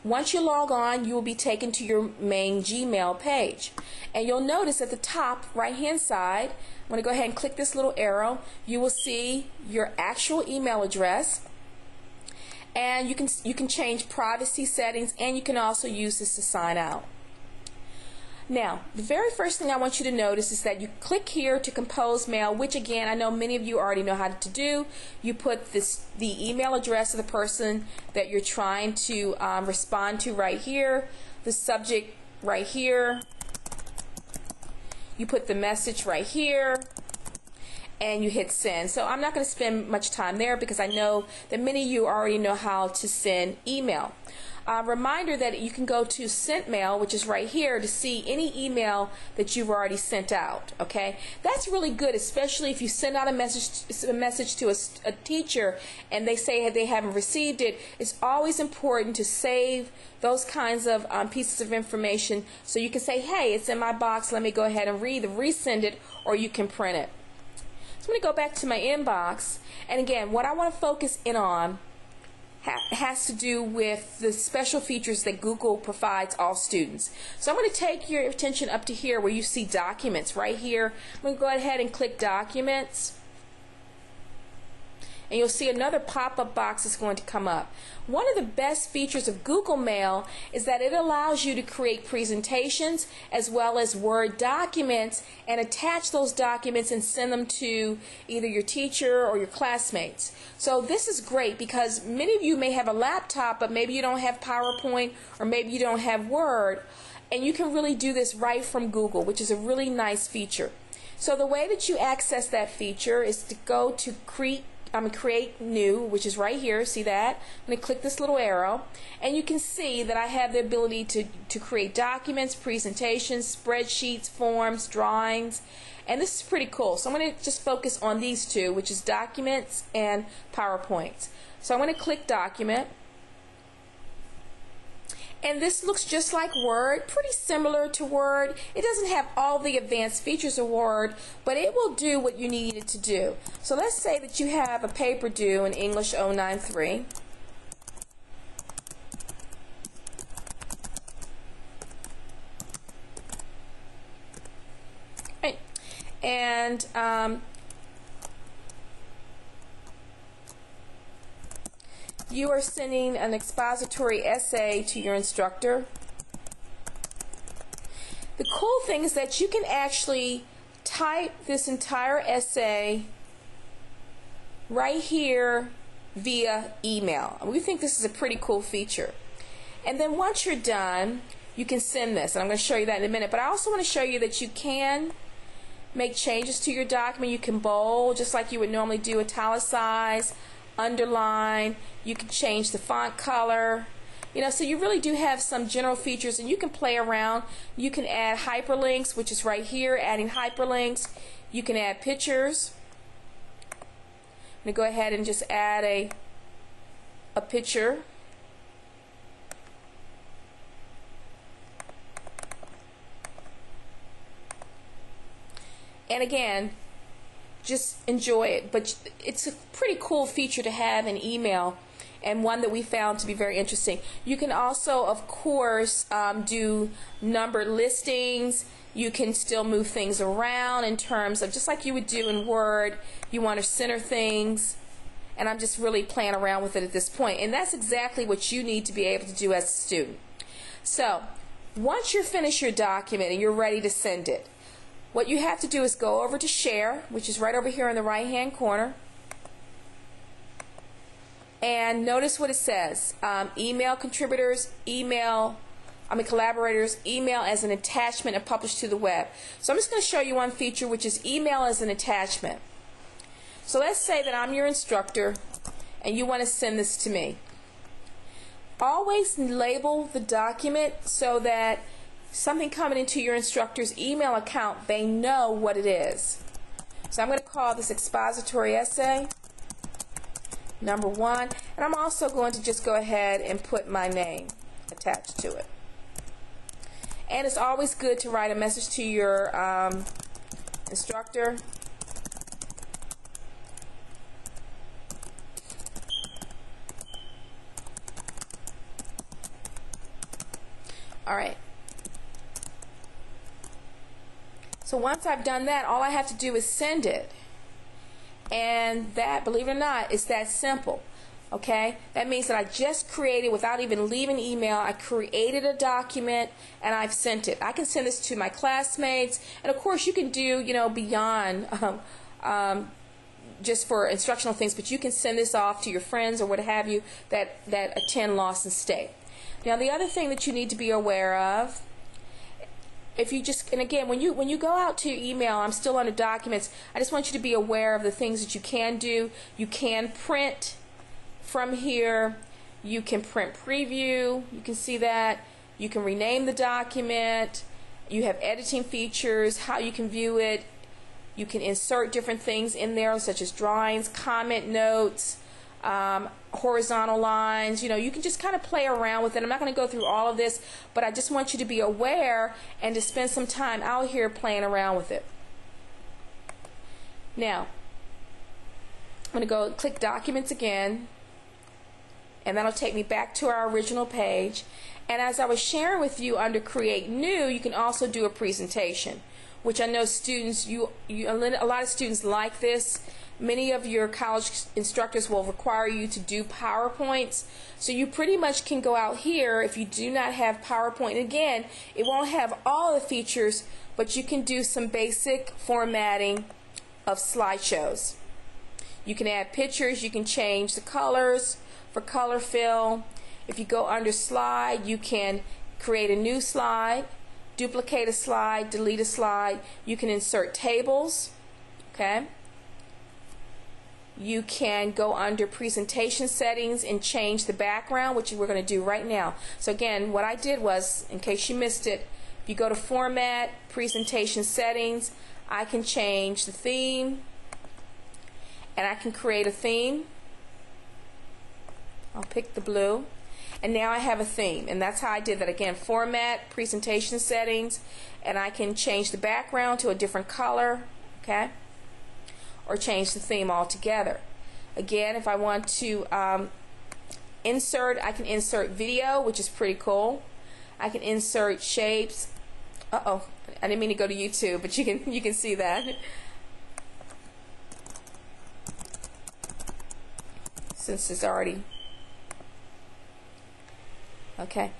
Once you log on, you will be taken to your main Gmail page. And you'll notice at the top right hand side, I'm going to go ahead and click this little arrow. You will see your actual email address. And you can change privacy settings, and you can also use this to sign out. Now, the very first thing I want you to notice is that you click here to compose mail, which again, I know many of you already know how to do. You put the email address of the person that you're trying to respond to right here, the subject right here. You put the message right here, and you hit send. So I'm not going to spend much time there because I know that many of you already know how to send email. Reminder that you can go to sent mail, which is right here, to see any email that you've already sent out. Okay, that's really good, especially if you send out a message to a teacher and they say they haven't received it. It's always important to save those kinds of pieces of information so you can say, hey, it's in my box, let me go ahead and resend it, or you can print it. So I'm going to go back to my inbox, and again, what I want to focus in on has to do with the special features that Google provides all students. So I'm going to take your attention up to here where you see documents right here. I'm going to go ahead and click documents. And you'll see another pop-up box is going to come up. One of the best features of Google Mail is that it allows you to create presentations as well as Word documents and attach those documents and send them to either your teacher or your classmates. So this is great because many of you may have a laptop, but maybe you don't have PowerPoint or maybe you don't have Word, and you can really do this right from Google, which is a really nice feature. So the way that you access that feature is to go to create new, which is right here. See that? I'm going to click this little arrow, and you can see that I have the ability to create documents, presentations, spreadsheets, forms, drawings, and this is pretty cool. So I'm going to just focus on these two, which is documents and PowerPoint. So I'm going to click document. And this looks just like Word, pretty similar to Word. It doesn't have all the advanced features of Word, but it will do what you need it to do. So let's say that you have a paper due in English 093. Right. And you are sending an expository essay to your instructor. The cool thing is that you can actually type this entire essay right here via email. We think this is a pretty cool feature. And then once you're done, you can send this. And I'm going to show you that in a minute. But I also want to show you that you can make changes to your document. You can bold just like you would normally do, italicize, underline. You can change the font color. So you really do have some general features, and you can play around. You can add hyperlinks, which is right here, adding hyperlinks. You can add pictures. I'm going to go ahead and just add a picture. And again, just enjoy it. But it's a pretty cool feature to have in email, and one that we found to be very interesting. You can also, of course, do numbered listings. You can still move things around in terms of, just like you would do in Word, you want to center things. And I'm just really playing around with it at this point. And that's exactly what you need to be able to do as a student. So once you finish your document and you're ready to send it, what you have to do is go over to share, which is right over here in the right hand corner, and notice what it says. Email contributors, collaborators, email as an attachment and publish to the web. So I'm just going to show you one feature, which is email as an attachment. So let's say that I'm your instructor and you want to send this to me. Always label the document so that something coming into your instructor's email account, they know what it is. So I'm going to call this expository essay number 1, and I'm also going to just go ahead and put my name attached to it. And it's always good to write a message to your instructor. Alright. So once I've done that, all I have to do is send it. And that, believe it or not, is that simple. Okay? That means that I just created, without even leaving email, I created a document and I've sent it. I can send this to my classmates, and of course you can do, beyond just for instructional things, but you can send this off to your friends or what have you that attend Lawson State. Now the other thing that you need to be aware of, if you just, and again, when you go out to your email, I'm still under documents, I just want you to be aware of the things that you can do. You can print from here. You can print preview. You can see that. You can rename the document. You have editing features, how you can view it. You can insert different things in there, such as drawings, comment notes, horizontal lines. You can just kind of play around with it. I'm not going to go through all of this, but I just want you to be aware and to spend some time out here playing around with it. Now, I'm going to go click Documents again, and that'll take me back to our original page. And as I was sharing with you under Create New, you can also do a presentation, which I know students, a lot of students like this. Many of your college instructors will require you to do PowerPoints, so you pretty much can go out here if you do not have PowerPoint. Again, it won't have all the features, but you can do some basic formatting of slideshows. You can add pictures, you can change the colors for color fill. If you go under Slide, you can create a new slide, duplicate a slide, delete a slide. You can insert tables, okay? You can go under Presentation Settings and change the background, which we're going to do right now. So again, what I did was, in case you missed it, if you go to Format, Presentation Settings, I can change the theme, and I can create a theme. I'll pick the blue, and now I have a theme, and that's how I did that. Again, Format, Presentation Settings, and I can change the background to a different color, okay? Or change the theme altogether. Again, if I want to insert, I can insert video, which is pretty cool. I can insert shapes. Uh-oh, I didn't mean to go to YouTube, but you can see that. Since it's already okay.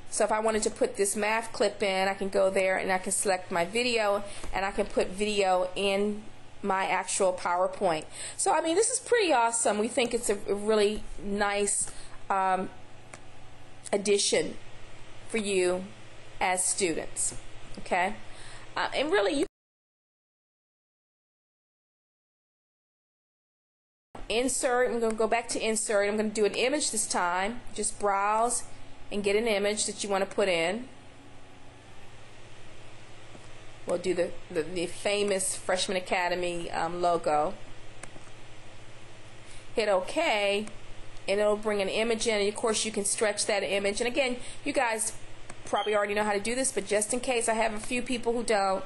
So if I wanted to put this math clip in, I can go there and I can select my video, and I can put video in my actual PowerPoint. So I mean, this is pretty awesome. We think it's a really nice addition for you as students. Okay, and really you insert. I'm going to go back to insert. I'm going to do an image this time. Just browse and get an image that you want to put in. We'll do the famous Freshman Academy logo. Hit OK, and it'll bring an image in, and of course you can stretch that image. And again, you guys probably already know how to do this, but just in case I have a few people who don't,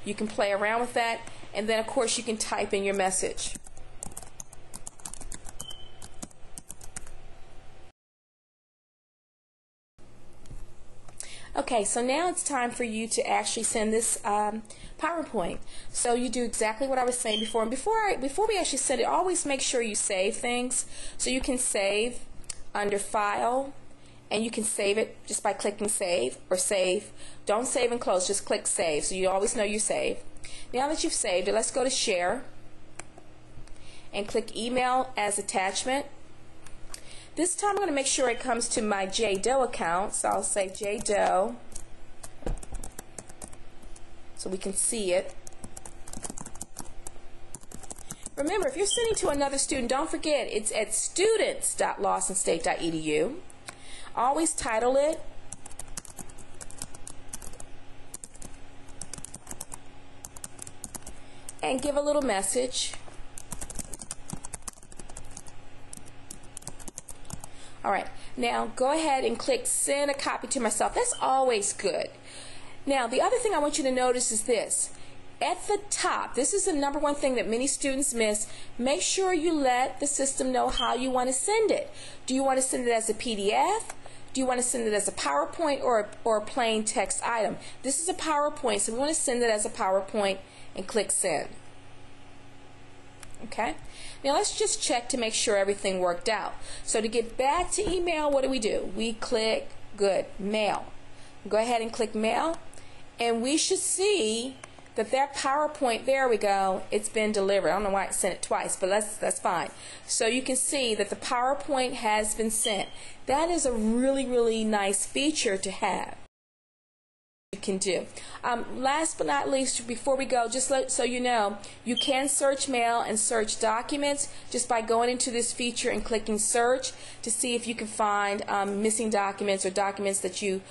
you can play around with that, and then of course you can type in your message. Okay, so now it's time for you to actually send this PowerPoint. So you do exactly what I was saying before. And before we actually send it, always make sure you save things. So you can save under File, and you can save it just by clicking Save or Save. Don't save and close, just click Save, so you always know you save. Now that you've saved it, let's go to Share and click Email as Attachment. This time I'm going to make sure it comes to my JDoe account, so I'll say JDoe so we can see it. Remember, if you're sending to another student, don't forget it's at students.lawsonstate.edu. Always title it and give a little message. Alright, now go ahead and click Send a copy to myself. That's always good. Now, the other thing I want you to notice is this. At the top, this is the number one thing that many students miss. Make sure you let the system know how you want to send it. Do you want to send it as a PDF? Do you want to send it as a PowerPoint or a plain text item? This is a PowerPoint, so we want to send it as a PowerPoint and click send. Okay, now let's just check to make sure everything worked out. So to get back to email, what do? We click, good, mail. Go ahead and click mail, and we should see that PowerPoint, there we go, it's been delivered. I don't know why I sent it twice, but that's fine. So you can see that the PowerPoint has been sent. That is a really, really nice feature to have. You can do. Last but not least, before we go, just so you know, you can search mail and search documents just by going into this feature and clicking search to see if you can find missing documents or documents that you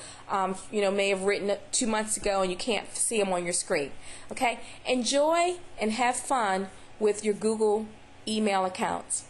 may have written 2 months ago and you can't see them on your screen. Okay? Enjoy and have fun with your Google email accounts.